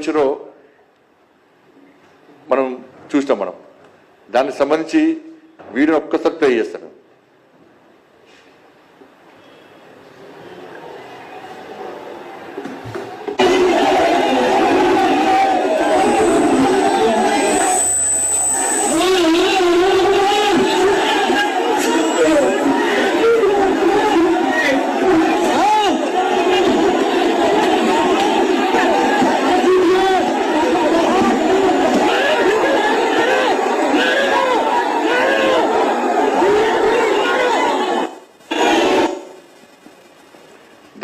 వివరించారో మనం చూస్తాం. దానికి సంబంధించి వీడియో ఒక్కసారి ప్లే చేస్తాను.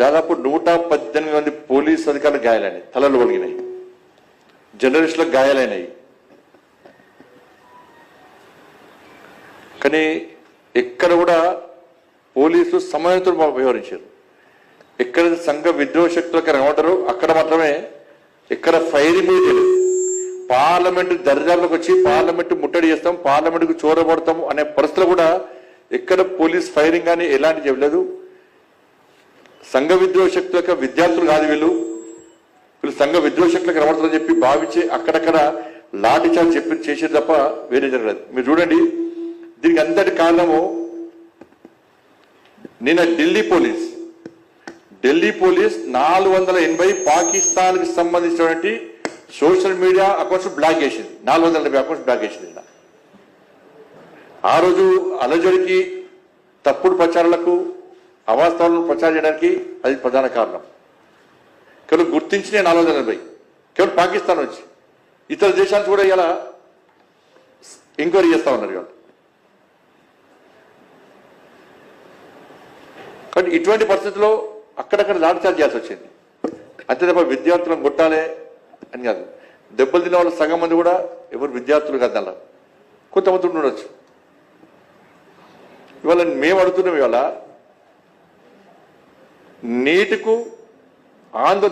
దాదాపు 118 మంది పోలీసు అధికారులు గాయాలైనాయి, తలలు ఒలిగినాయి, జర్నలిస్టులకు గాయాలైనాయి. కానీ ఎక్కడ కూడా పోలీసు సమయంతో వ్యవహరించారు. ఎక్కడ సంఘ విద్రోహ శక్తులకు ఏమంటారు అక్కడ మాత్రమే ఎక్కడ ఫైరింగ్ చేయలేదు. పార్లమెంటు దర్జాల్లోకి వచ్చి పార్లమెంటు ముట్టడి చేస్తాం, పార్లమెంటుకు చోరబడతాం అనే పరిస్థితులు కూడా ఎక్కడ పోలీస్ ఫైరింగ్ కానీ ఎలాంటి చేయలేదు. సంఘ విద్రోహ శక్తులకు విద్యార్థులు కాదు, వీళ్ళు సంఘ విద్రోహ శక్తులకు రమడతారని చెప్పి భావించి అక్కడక్కడ లాఠీ చార్జ్ చెప్పి చేసేది తప్ప వేరే జరగలేదు. మీరు చూడండి, దీనికి అంతటి కారణము నిన్న ఢిల్లీ పోలీస్ 480 పాకిస్తాన్కి సంబంధించినటువంటి సోషల్ మీడియా అకౌంట్స్ బ్లాక్ చేసింది. 480 అకౌంట్స్ బ్లాక్ చేసింది. ఆ రోజు అలజడికి, తప్పుడు ప్రచారాలకు, అవాస్తవాలను ప్రచారం చేయడానికి అది ప్రధాన కారణం. కేవలం గుర్తించిన 480 కేవలం పాకిస్తాన్ నుంచి, ఇతర దేశాలకు కూడా ఇలా ఎంక్వైరీ చేస్తా ఉన్నారు. ఇవాళ కానీ ఇటువంటి పరిస్థితుల్లో అక్కడక్కడ లాఠీచార్జ్ చేయాల్సి వచ్చింది. అంతే తప్ప విద్యార్థులను కొట్టాలి అని కాదు. దెబ్బలు తిన్న వాళ్ళు సగం మంది కూడా ఎవరు విద్యార్థులు కాదు, అలా కొంతమంది ఉండొచ్చు. ఇవాళ మేము అడుగుతున్నాం, ఇవాళ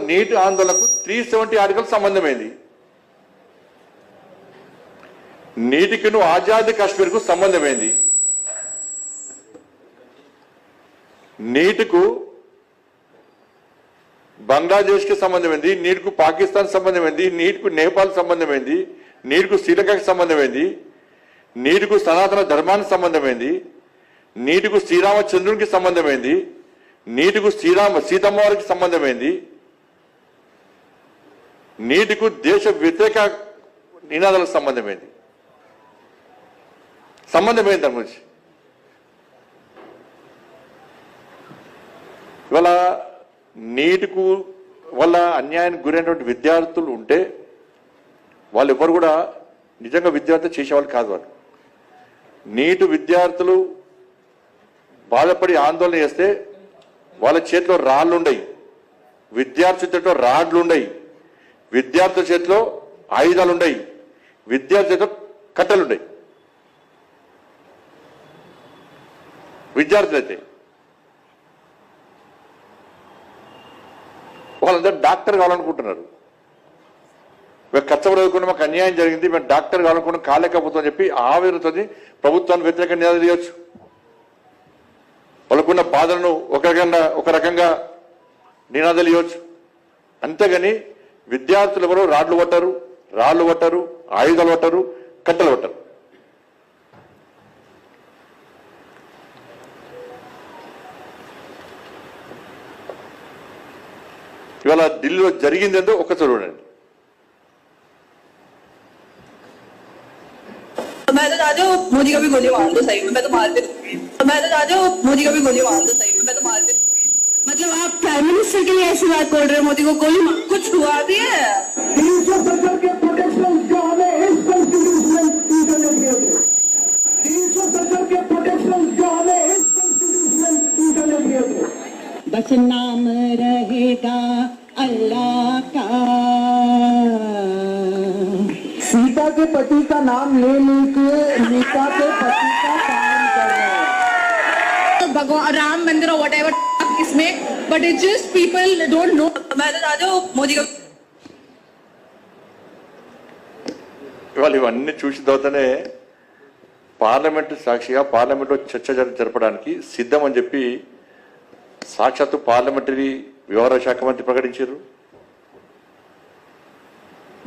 నీటి ఆందోళనకు 370 ఆర్టికల్ సంబంధమైంది. నీటికిను ఆజాద్ కాశ్మీర్కు సంబంధమైంది. నీటికు బంగ్లాదేశ్కి సంబంధమైంది, నీటికి పాకిస్తాన్ సంబంధమైంది, నీటికి నేపాల్ సంబంధమైంది, నీటికి శ్రీలంకకి సంబంధమైంది, నీటికి సనాతన ధర్మానికి సంబంధమైంది, నీటికి శ్రీరామచంద్రునికి సంబంధమైంది, నీటికి సీతమ్మ వారికి సంబంధమైంది, నీటికి దేశ వ్యతిరేక నినాదాలకు సంబంధమైంది దాని గురించి. ఇవాళ నీటికి వల్ల అన్యాయానికి గురైనటువంటి విద్యార్థులు ఉంటే వాళ్ళు ఎవరు కూడా నిజంగా విద్యార్థులు చేసేవాళ్ళు కాదు. వాళ్ళు నీటి విద్యార్థులు బాధపడి ఆందోళన చేస్తే వాళ్ళ చేతిలో రాళ్ళు ఉండయి, విద్యార్థుల చేతిలో రాడ్లు ఉండయి, విద్యార్థుల చేతిలో ఆయుధాలు ఉండయి, విద్యార్థుల చేతిలో కట్టెలు ఉండయి. విద్యార్థులైతే వాళ్ళందరూ డాక్టర్ కావాలనుకుంటున్నారు. మేము కష్టపడకుండా మాకు అన్యాయం జరిగింది, మేము డాక్టర్ కావాలనుకుంటున్నాం, కాలేకపోతుందని చెప్పి ఆవేదనతో ప్రభుత్వాన్ని వ్యతిరేక నినాదాలు చేయొచ్చు. వాళ్ళకున్న బాధలను ఒక రకంగా నినాదాలు ఇవ్వచ్చు. అంతేగాని విద్యార్థులు ఎవరో రాళ్ళు పట్టారు, ఆయుధాలు పట్టారు, కట్టెలు పట్టారు. ఇవాళ ఢిల్లీలో జరిగింది ఏంటో ఒక్కసారి చూడండి. मैं तो चाहती हूँ मोदी का भी गोली मार दो सही में, मैं तो मारती रहूंगी। मैं तो चाहती हूँ मोदी का भी गोली मार दो सही में, मैं तो मारती रहूंगी। मतलब आप प्राइम मिनिस्टर के लिए ऐसी बात बोल रहे हो, मोदी को गोली मार कुछ हुआ भी है? 370 के प्रोटेक्शन जो हमें इस कॉन्स्टिट्यूशन में करने दिए थे, 370 के प्रोटेक्शन जो हमें इस कॉन्स्टिट्यूशन में करने दिए थे, बस नाम रहेगा अल्लाह का। सीता के पति का नाम ले लेके मीता के पति का काम कर रहे हैं। भगवान राम मंदिर और whatever इसमें, but it's just people don't know. मैं तो चाहती हूँ मोदी का ఇవాళ ఇవన్నీ చూసిన తర్వాతనే పార్లమెంటు సాక్షిగా పార్లమెంట్లో చర్చ జరపడానికి సిద్ధం అని చెప్పి సాక్షాత్తు పార్లమెంటరీ వ్యవహార శాఖ మంత్రి ప్రకటించారు.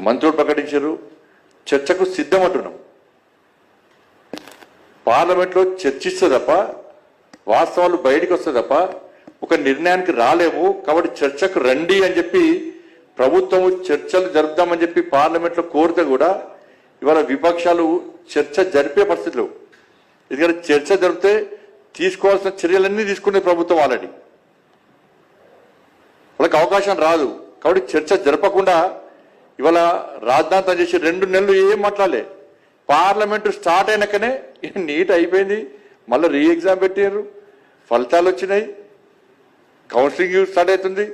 మంత్రులు ప్రకటించారు, చర్చకు సిద్ధమంటున్నాం. పార్లమెంట్లో చర్చిస్తే తప్ప వాస్తవాలు బయటికి వస్తే తప్ప ఒక నిర్ణయానికి రాలేము. కాబట్టి చర్చకు రండి అని చెప్పి ప్రభుత్వము చర్చలు జరుపుదామని చెప్పి పార్లమెంట్లో కోరితే కూడా ఇవాళ విపక్షాలు చర్చ జరిపే పరిస్థితులు. ఎందుకంటే చర్చ జరిపితే తీసుకోవాల్సిన చర్యలన్నీ తీసుకునే ప్రభుత్వం ఆల్రెడీ, వాళ్ళకి అవకాశం రాదు. కాబట్టి చర్చ జరపకుండా ఇవాళ రాద్ధాంతం చేసి 2 నెలలు ఏం మాట్లాడలే. పార్లమెంటు స్టార్ట్ అయినాకనే నీట్ అయిపోయింది, మళ్ళీ రీ ఎగ్జామ్ పెట్టారు, ఫలితాలు వచ్చినాయి, కౌన్సిలింగ్ స్టార్ట్ అవుతుంది.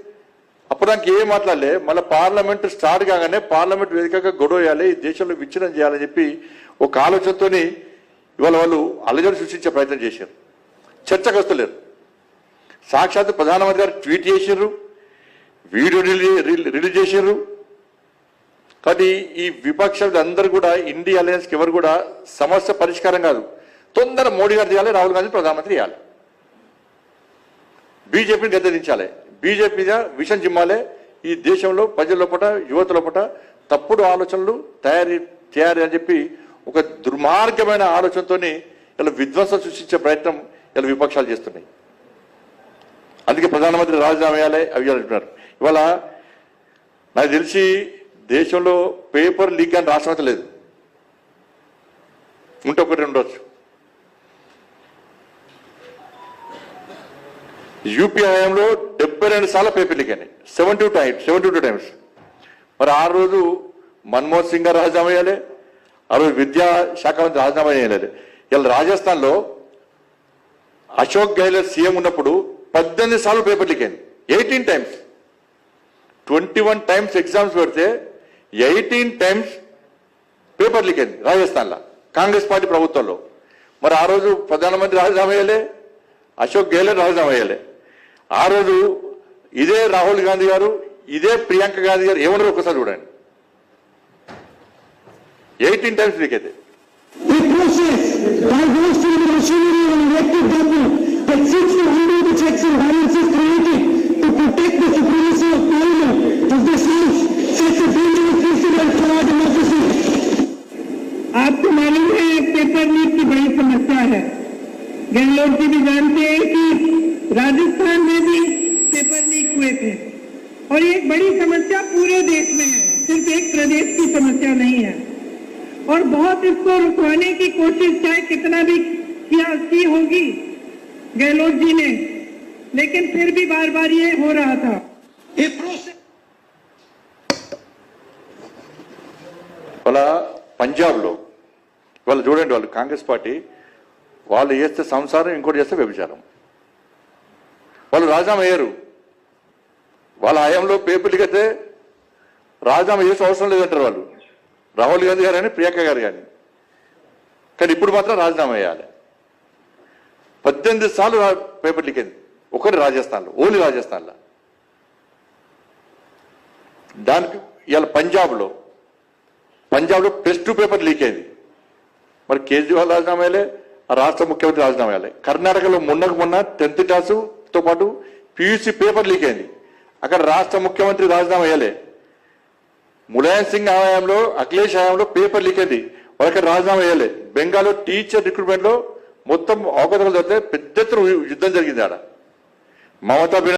అప్పుడు నాకు ఏం మాట్లాడలే. మళ్ళీ పార్లమెంటు స్టార్ట్ కాగానే పార్లమెంట్ వేదికగా గొడవ చేయాలి, ఈ దేశంలో విచ్ఛిన్నం చేయాలని చెప్పి ఒక ఆలోచనతోని ఇవాళ వాళ్ళు అలజడి సృష్టించే ప్రయత్నం చేశారు. చర్చకు వస్తలేరు. సాక్షాత్ ప్రధానమంత్రి గారు ట్వీట్ చేశారు, వీడియో రిలీజ్ చేశారు. కాబట్టి ఈ విపక్షాలు అందరూ కూడా ఇండియా అలయన్స్కి ఎవరు కూడా సమస్య పరిష్కారం కాదు. తొందర మోడీ గారు చేయాలి, రాహుల్ గాంధీ ప్రధానమంత్రి చేయాలి, బీజేపీని గద్దెదించాలి, బీజేపీ మీద విషం చిమ్మాలి. ఈ దేశంలో ప్రజల లోపల యువత లోపల తప్పుడు ఆలోచనలు తయారీ అని చెప్పి ఒక దుర్మార్గమైన ఆలోచనతోని ఇలా విధ్వంసం సృష్టించే ప్రయత్నం ఇలా విపక్షాలు చేస్తున్నాయి. అందుకే ప్రధానమంత్రి రాజీనామా చేయాలి అవి అంటున్నారు. ఇవాళ నాకు తెలిసి దేశంలో పేపర్ లీక్ అని రాష్ట్రం లేదు, ఉంటే ఒకటి ఉండొచ్చు. యూపీ హయాంలో 72 సార్లు పేపర్ లీక్ అయినాయి, 72 టైమ్స్. మరి ఆ రోజు మన్మోహన్ సింగ్ గారు రాజీనామా చేయాలి, ఆ రోజు విద్యాశాఖ మంత్రి రాజీనామా చేయాలి. ఇలా రాజస్థాన్లో అశోక్ గెహ్లోట్ సీఎం ఉన్నప్పుడు 18 సార్లు పేపర్ లీక్ అయింది, 18 టైమ్స్. 21 టైమ్స్ ఎగ్జామ్స్ పెడితే 18 టైమ్స్ పేపర్ లీక్ అయింది రాజస్థాన్లో కాంగ్రెస్ పార్టీ ప్రభుత్వంలో. మరి ఆ రోజు ప్రధానమంత్రి రాజీనామా చేయాలి, అశోక్ గెహ్లోట్ రాజీనామా చేయాలి. ఆ రోజు ఇదే రాహుల్ గాంధీ గారు, ఇదే ప్రియాంక గాంధీ గారు ఏమన్నారు ఒకసారి చూడండి. 18 టైమ్స్ లీక్ అయితే The process by boosting the machinery of an elected government that seeks to undo the checks and balances created to protect the supremacy of parliament of this house sets a dangerous precedent for our democracy. आपको मालूम है paper leak की बड़ी समस्या है। गहलोत जी भी जानते हैं कि राजस्थान में भी पेपर लीक हुए थे और ये एक बड़ी समस्या पूरे देश में है, सिर्फ एक प्रदेश की समस्या नहीं है। और बहुत इसको रुकवाने की कोशिश चाहे कितना भी की होगी गहलोत जी ने, लेकिन फिर भी बार बार ये हो रहा था। A process వాళ్ళ పంజాబ్లో వాళ్ళు చూడండి, వాళ్ళు కాంగ్రెస్ పార్టీ, వాళ్ళు చేస్తే సంసారం, ఇంకోటి చేస్తే వ్యభిచారం. వాళ్ళు రాజీనామా అయ్యారు. వాళ్ళ హయాంలో పేపర్ లీక్ అయితే రాజీనామా చేసే అవసరం లేదంటారు వాళ్ళు, రాహుల్ గాంధీ గారు కానీ ప్రియాంక గారు కానీ. కానీ ఇప్పుడు మాత్రం రాజీనామా చేయాలి. 18 సార్లు పేపర్ లీక్ అయింది, ఒకటి రాజస్థాన్లో, ఓన్లీ రాజస్థాన్లో. దానికి ఇవాళ పంజాబ్లో +2 పేపర్ లీక్ అయింది. మరి కేజ్రీవాల్ రాజీనామా అయ్యలే, ఆ రాష్ట్ర ముఖ్యమంత్రి రాజీనామా అయ్యాలి. కర్ణాటకలో మొన్న 10th క్లాసుతో పాటు PUC పేపర్ లీక్ అయింది, అక్కడ రాష్ట్ర ముఖ్యమంత్రి రాజీనామా అయ్యాలి. ములాయం సింగ్ హయాంలో, అఖిలేష్ హయాంలో పేపర్ లీక్ అయింది, వాళ్ళకి రాజీనామా అయ్యాలి. బెంగాల్లో టీచర్ రిక్రూట్మెంట్లో మొత్తం అవకతవకలు జరిగితే పెద్ద ఎత్తున యుద్ధం జరిగింది. ఆడ మమతా